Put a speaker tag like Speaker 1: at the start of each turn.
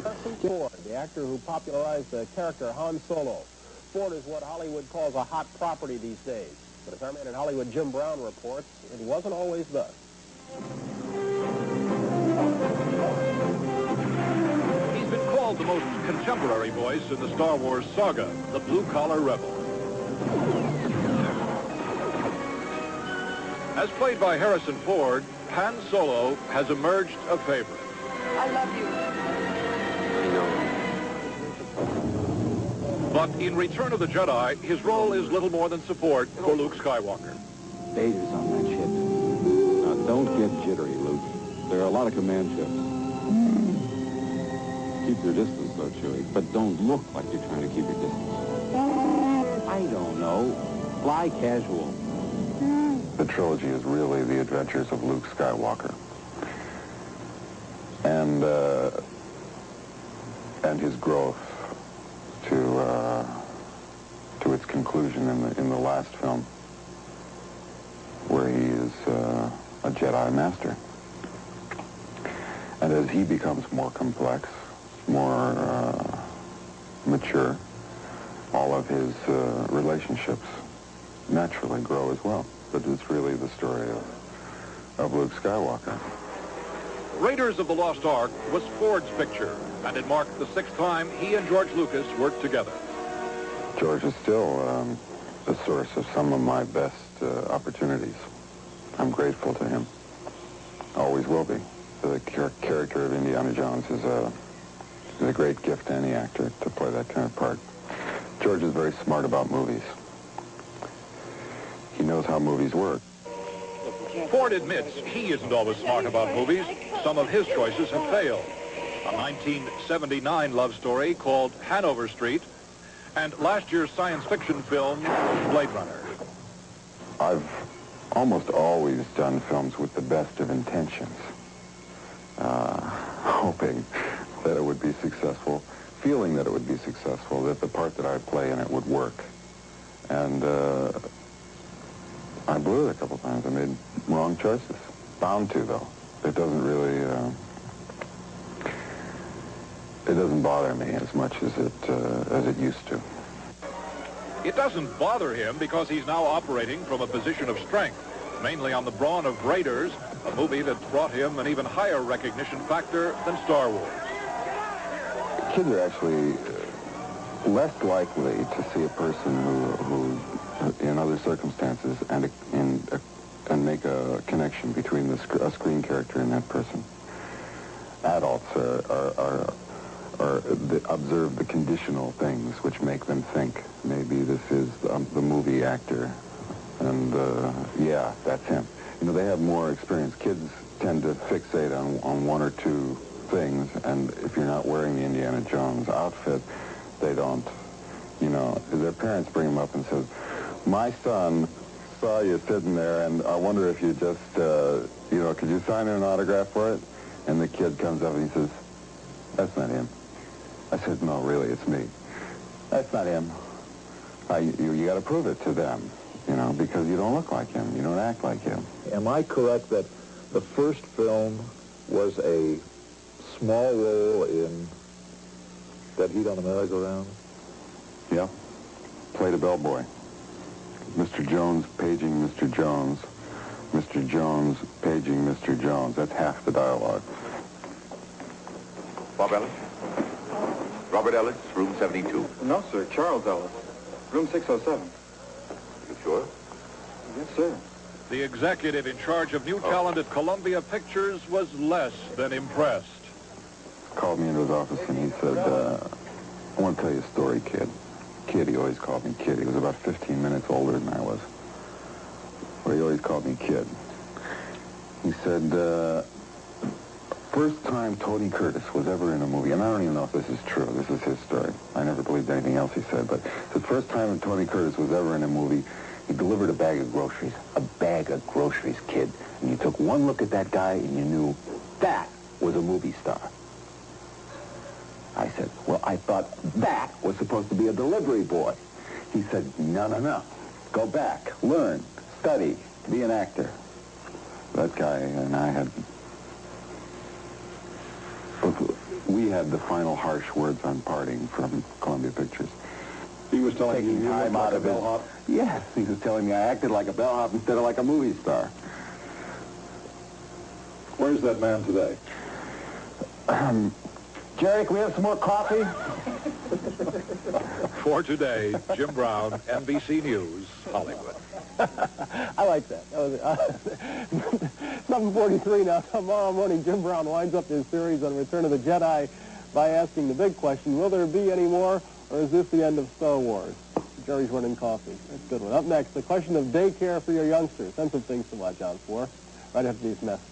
Speaker 1: Harrison Ford, the actor who popularized the character Han Solo. Ford is what Hollywood calls a hot property these days. But as our man in Hollywood, Jim Brown, reports, it wasn't always thus.
Speaker 2: He's been called the most contemporary voice in the Star Wars saga, the blue-collar rebel. As played by Harrison Ford, Han Solo has emerged a favorite.
Speaker 3: I love you.
Speaker 2: But in Return of the Jedi, his role is little more than support for Luke Skywalker.
Speaker 4: Vader's on that ship. Now, don't get jittery, Luke. There are a lot of command ships. Keep your distance, though, Chewie, but don't look like you're trying to keep your distance. I don't know. Fly casual.
Speaker 5: The trilogy is really the adventures of Luke Skywalker. And his growth to its conclusion in the last film, where he is a Jedi Master. And as he becomes more complex, more mature, all of his relationships naturally grow as well. But it's really the story of Luke Skywalker.
Speaker 2: Raiders of the Lost Ark was Ford's picture, and it marked the 6th time he and George Lucas worked together.
Speaker 5: George is still the source of some of my best opportunities. I'm grateful to him. Always will be. The character of Indiana Jones is a great gift to any actor to play that kind of part. George is very smart about movies. He knows how movies work.
Speaker 2: Ford admits he isn't always smart about movies. Some of his choices have failed. A 1979 love story called Hanover Street, and last year's science fiction film, Blade Runner.
Speaker 5: I've almost always done films with the best of intentions, hoping that it would be successful, feeling that it would be successful, that the part that I play in it would work. And I blew it a couple times. I made wrong choices. Bound to, though. It doesn't really, it doesn't bother me as much as it used to.
Speaker 2: It doesn't bother him because he's now operating from a position of strength, mainly on the brawn of Raiders, a movie that brought him an even higher recognition factor than Star Wars.
Speaker 5: Kids are actually less likely to see a person who in other circumstances and make a connection between a screen character and that person. Adults observe the conditional things which make them think maybe this is the movie actor, and yeah, that's him. You know, they have more experience. Kids tend to fixate on one or two things, and if you're not wearing the Indiana Jones outfit, they don't, you know, their parents bring them up and says, my son saw you sitting there, and I wonder if you just, you know, could you sign an autograph for it? And the kid comes up and he says, that's not him. I said, no, really, it's me. That's not him. You got to prove it to them, you know, because you don't look like him. You don't act like him.
Speaker 6: Am I correct that the first film was a small role in That Heat on the Merry-Go-Round?
Speaker 5: Yeah. Played a bellboy. Mr. Jones paging Mr. Jones. Mr. Jones paging Mr. Jones. That's half the dialogue.
Speaker 7: Bob Ellis? Robert Ellis, room 72.
Speaker 8: No, sir. Charles Ellis. Room 607.
Speaker 7: You sure?
Speaker 8: Yes, sir.
Speaker 2: The executive in charge of new talent at Columbia Pictures was less than impressed.
Speaker 5: Called me into his office and he said, I want to tell you a story, kid. Kid, he always called me kid. He was about 15 minutes older than I was. But he always called me kid. He said, first time Tony Curtis was ever in a movie, and I don't even know if this is true. This is his story. I never believed anything else he said, but the first time Tony Curtis was ever in a movie, he delivered a bag of groceries. A bag of groceries, kid. And you took one look at that guy and you knew that was a movie star. I said, well, I thought that was supposed to be a delivery boy. He said, no, no, no. Go back, learn, study, be an actor. That guy and I had... We he had the final harsh words on parting from Columbia Pictures.
Speaker 6: He was telling you
Speaker 5: Taking
Speaker 6: you
Speaker 5: time
Speaker 6: looked
Speaker 5: out
Speaker 6: like a
Speaker 5: of his...
Speaker 6: bellhop?
Speaker 5: Yes, he was telling me I acted like a bellhop instead of like a movie star.
Speaker 6: Where's that man today?
Speaker 5: Jerry, can we have some more coffee?
Speaker 2: For today, Jim Brown, NBC News, Hollywood.
Speaker 1: I like that. That was 7:43 now. Tomorrow morning, Jim Brown winds up his series on Return of the Jedi by asking the big question, will there be any more, or is this the end of Star Wars? Jerry's running coffee. That's a good one. Up next, the question of daycare for your youngsters. Send some things to watch out for right after these messages.